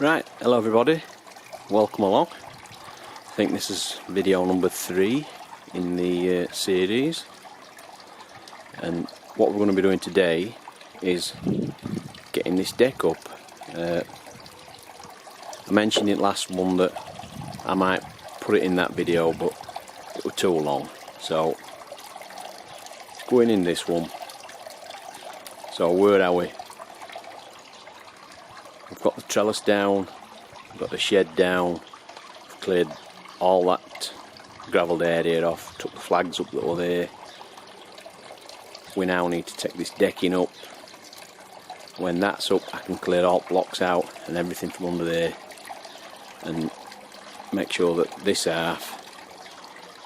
Right, hello everybody, welcome along. I think this is video number 3 in the series, and what we're going to be doing today is getting this deck up. I mentioned it last one that I might put it in that video, but it was too long, so it's going in this one. So where are we? We've got the trellis down, we've got the shed down, we've cleared all that gravelled area off, took the flags up that were there. We now need to take this decking up. When that's up, I can clear all blocks out and everything from under there and make sure that this half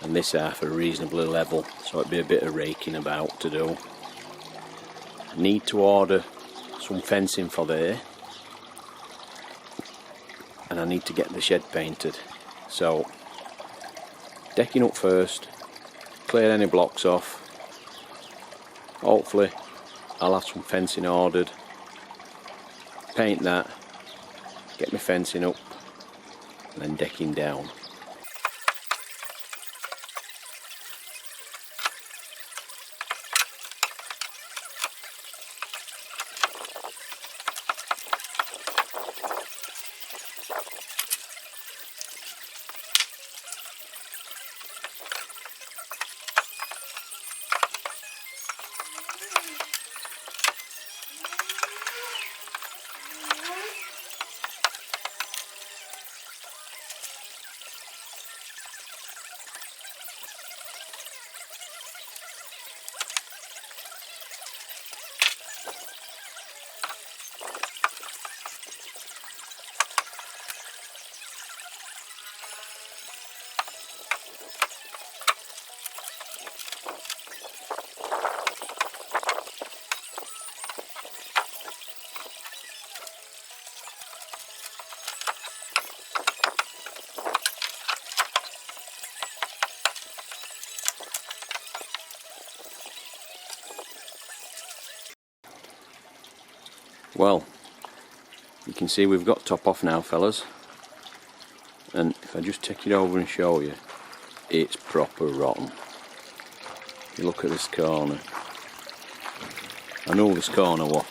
and this half are reasonably level, so it'd be a bit of raking about to do. I need to order some fencing for there, and I need to get the shed painted. So decking up first, clear any blocks off. Hopefully I'll have some fencing ordered, paint that, get my fencing up, and then decking down. Well, you can see we've got top off now, fellas, and if I just take it over and show you, it's proper rotten. If you look at this corner, I know this corner was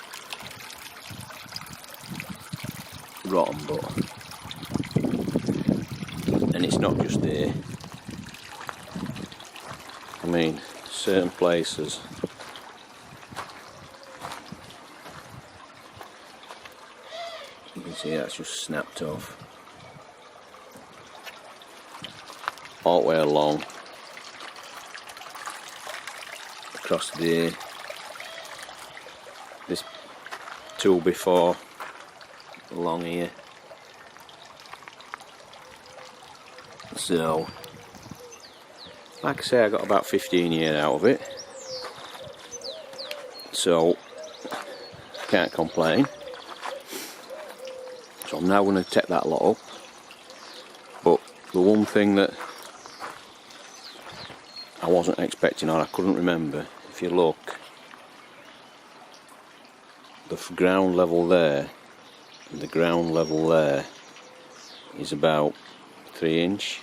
rotten, but, and it's not just there. I mean, certain places you can see that's just snapped off all the way along, across there, this tool before along here. So like I say, I got about 15 years out of it, so can't complain. So I'm now going to take that lot up, but the one thing that I wasn't expecting, or I couldn't remember, if you look, the ground level there and the ground level there is about 3 inch,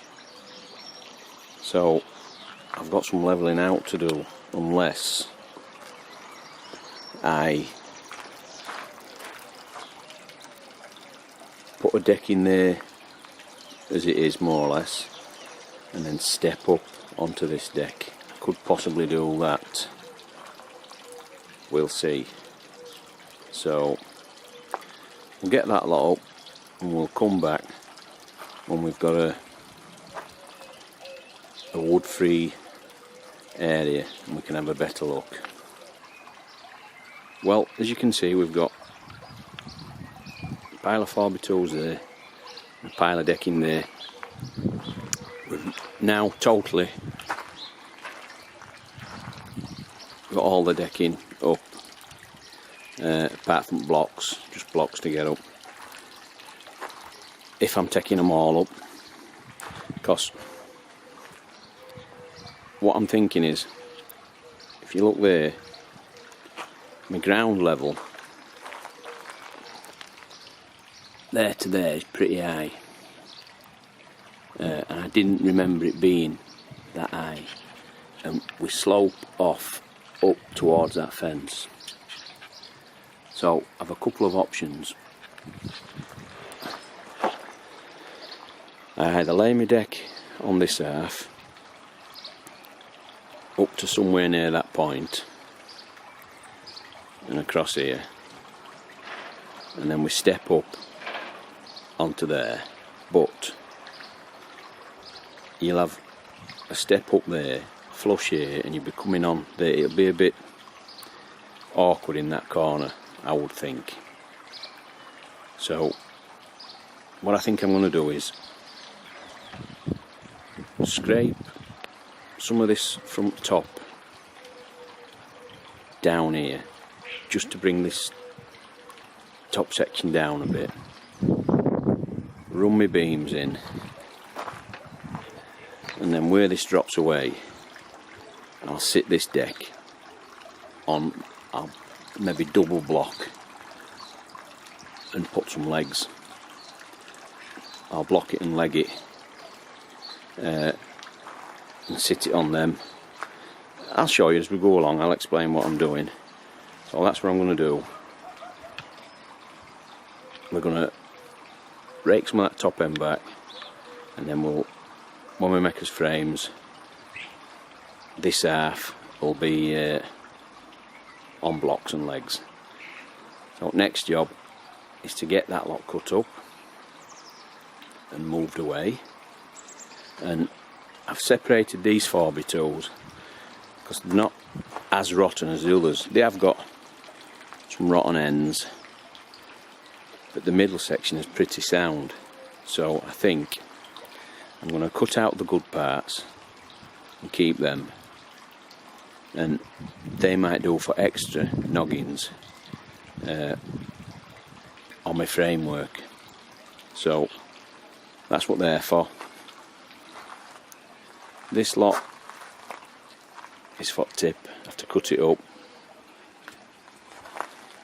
so I've got some levelling out to do, unless I put a deck in there as it is, more or less, and then step up onto this deck. I could possibly do that, we'll see. So we'll get that lot up and we'll come back when we've got a wood free area and we can have a better look. Well, as you can see, we've got a pile of 4x2s there, a pile of decking there. We've now totally got all the decking up, apart from blocks, just blocks to get up, if I'm taking them all up, because what I'm thinking is, if you look there, my ground level there to there is pretty high, and I didn't remember it being that high, and we slope off up towards that fence. So I've a couple of options. I either lay my deck on this half up to somewhere near that point and across here, and then we step up onto there, but you'll have a step up there, flush here, and you'll be coming on there. It'll be a bit awkward in that corner, I would think. So what I think I'm going to do is scrape some of this from the top down here, just to bring this top section down a bit, run my beams in, and then where this drops away I'll sit this deck on, I'll maybe double block and put some legs. I'll block it and leg it and sit it on them. I'll show you as we go along, I'll explain what I'm doing. So that's what I'm going to do. We're going to rake some of that top end back, and then when we make us frames, this half will be on blocks and legs. So next job is to get that lot cut up and moved away, and I've separated these 4x2s because they're not as rotten as the others. They have got some rotten ends, but the middle section is pretty sound. So I think I'm going to cut out the good parts and keep them, and they might do for extra noggins on my framework. So that's what they're for. This lot is for tip. I have to cut it up,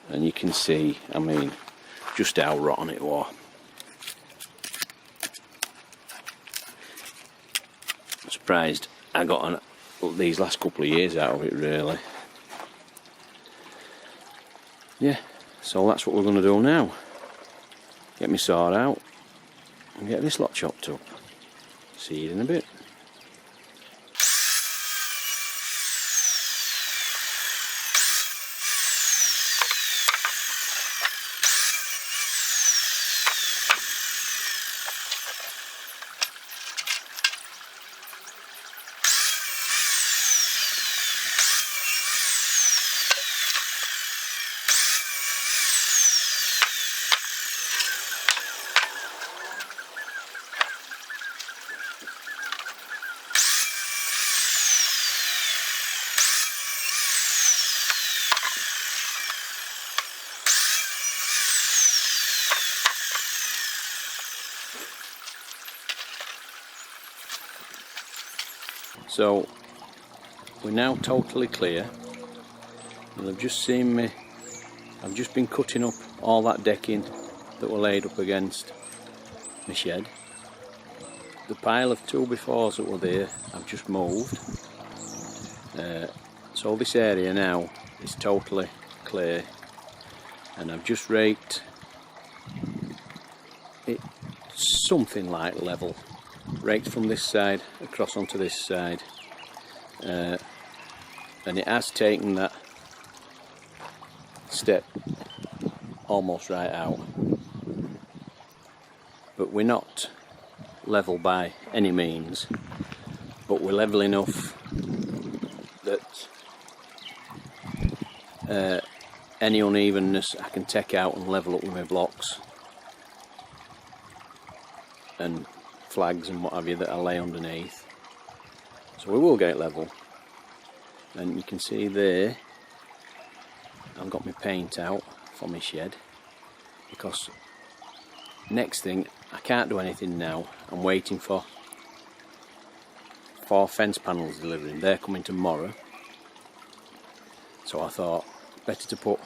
and you can see, I mean, just how rotten it was. I'm surprised I got these last couple of years out of it, really. Yeah, so that's what we're going to do now. Get my saw out and get this lot chopped up. See you in a bit. So we're now totally clear. You'll have just seen me, I've just been cutting up all that decking that were laid up against my shed. The pile of 2x4s that were there I've just moved. So this area now is totally clear, and I've just raked it something like level. Raked from this side across onto this side, and it has taken that step almost right out, but we're not level by any means, but we're level enough that any unevenness I can take out and level up with my blocks and flags and what have you that I lay underneath. So we will get it level, and you can see there I've got my paint out for my shed, because next thing, I can't do anything now. I'm waiting for 4 fence panels delivering. They're coming tomorrow, so I thought better to put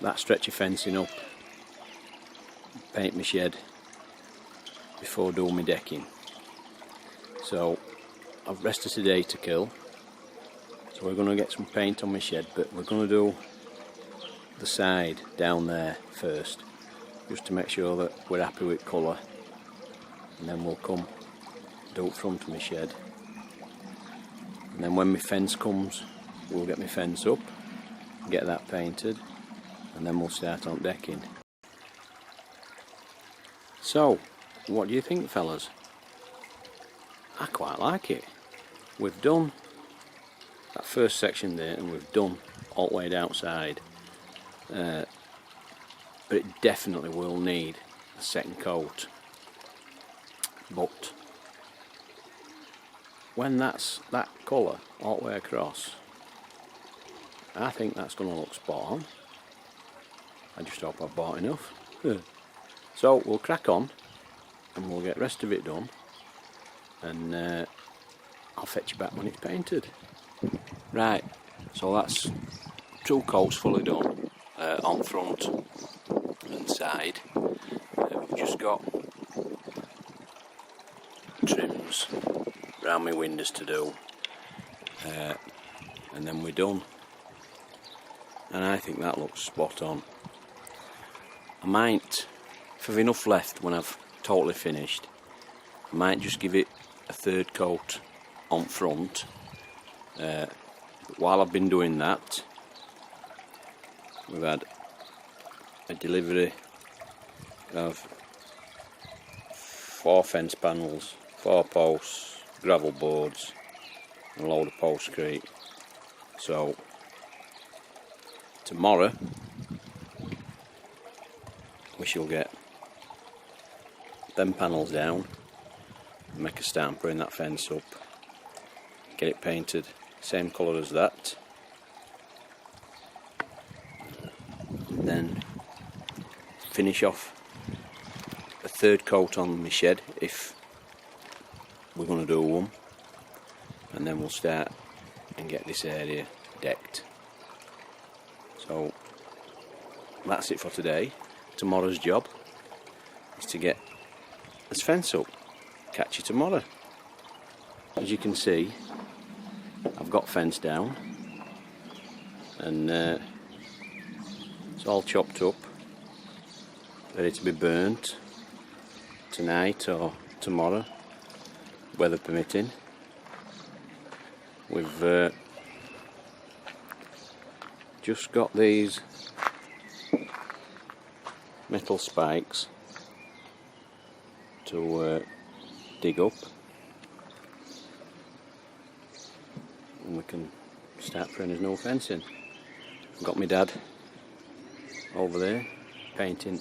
that stretch of fencing up, paint my shed before doing my decking. So I've rested today to kill, so we're going to get some paint on my shed, but we're going to do the side down there first, just to make sure that we're happy with colour, and then we'll come do front of my shed, and then when my fence comes we'll get my fence up, get that painted, and then we'll start on decking. So what do you think, fellas? I quite like it. We've done that first section there and we've done all the way outside, but it definitely will need a second coat. But when that's that colour all the way across, I think that's going to look spot on. I just hope I've bought enough. So we'll crack on and we'll get the rest of it done, and I'll fetch you back when it's painted. Right, so that's 2 coats fully done on front and side. We've just got trims around my windows to do, and then we're done, and I think that looks spot on. I might, if I've enough left when I've totally finished, I might just give it a 3rd coat on front. But while I've been doing that, we've had a delivery of 4 fence panels, 4 posts, gravel boards and a load of postcrete. So tomorrow we shall get them panels down, make a start putting that fence up, get it painted same colour as that, and then finish off a 3rd coat on my shed if we're going to do one, and then we'll start and get this area decked. So that's it for today. Tomorrow's job is to get this fence up. Catch you tomorrow. As you can see, I've got fence down, and it's all chopped up, ready to be burnt tonight or tomorrow, weather permitting. We've just got these metal spikes to dig up, and we can start putting his new fencing. I've got my dad over there painting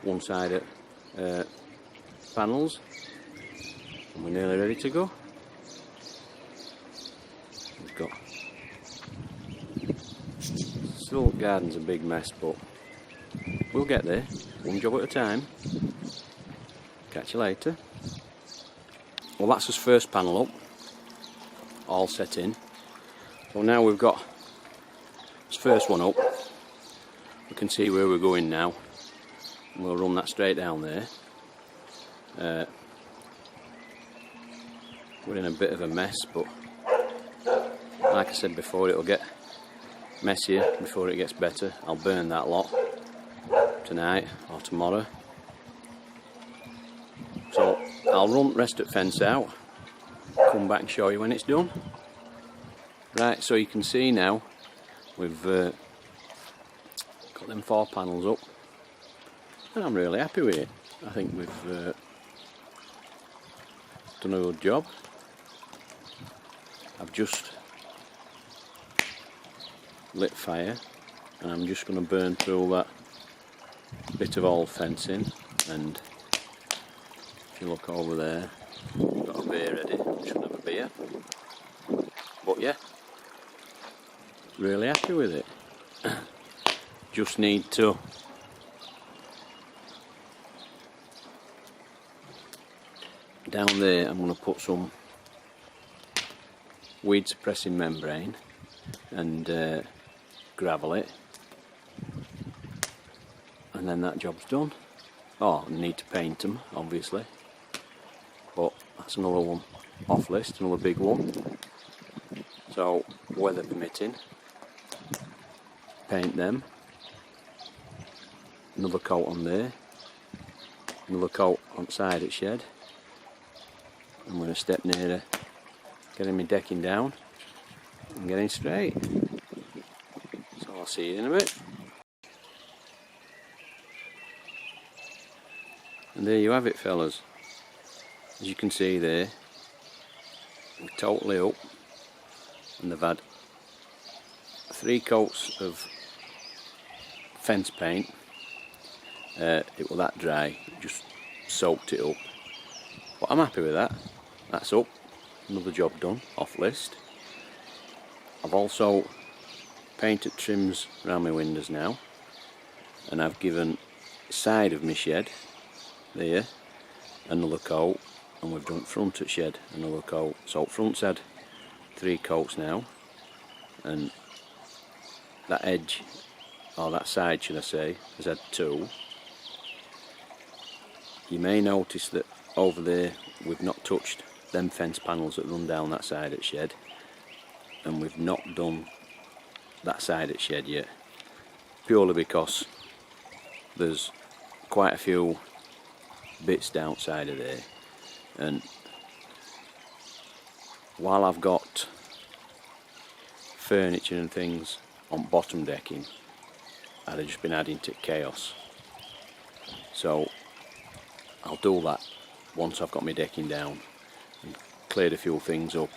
one side of panels, and we're nearly ready to go. We've got still, garden's a big mess, but we'll get there, one job at a time. Catch you later. Well, that's his first panel up, all set in. So now we've got his first one up. We can see where we're going now, and we'll run that straight down there. We're in a bit of a mess, but like I said before, it'll get messier before it gets better. I'll burn that lot tonight or tomorrow. So I'll run the rest of the fence out, come back and show you when it's done. Right, so you can see now we've got them 4 panels up, and I'm really happy with it. I think we've done a good job. I've just lit fire, and I'm just going to burn through that bit of old fencing, and if you look over there, we've got a beer ready. Shouldn't have a beer, but yeah, really happy with it. Just need to down there, I'm going to put some weed suppressing membrane and gravel it, and then that job's done. Oh, I need to paint them, obviously, but that's another one off list, another big one. So, weather permitting, paint them, another coat on there, another coat on the side of the shed. I'm going to step nearer getting my decking down and getting straight. So I'll see you in a bit. And there you have it, fellas. As you can see there, we're totally up, and they've had 3 coats of fence paint. It was that dry, it just soaked it up. But I'm happy with that. That's up, another job done, off list. I've also painted trims around my windows now, and I've given the side of my shed there another coat, and we've done front of shed another coat. So front's had 3 coats now, and that edge, or that side should I say, has had 2. You may notice that over there we've not touched them fence panels that run down that side of the shed, and we've not done that side of the shed yet, purely because there's quite a few bits downside of there, and while I've got furniture and things on bottom decking, I'd have just been adding to chaos. So I'll do that once I've got my decking down and cleared a few things up.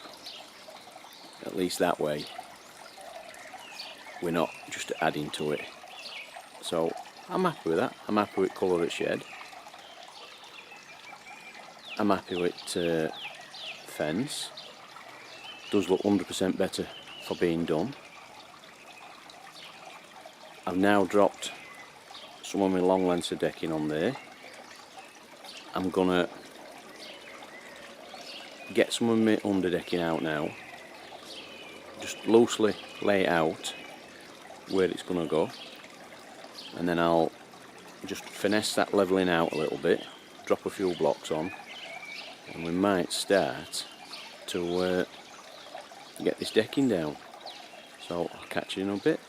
At least that way we're not just adding to it. So I'm happy with that. I'm happy with colour of the shed. I'm happy with fence. Does look 100% better for being done. I've now dropped some of my long lengths of decking on there. I'm gonna get some of my underdecking out now, just loosely lay it out where it's gonna go, and then I'll just finesse that levelling out a little bit, drop a few blocks on, and we might start to get this decking down. So I'll catch you in a bit.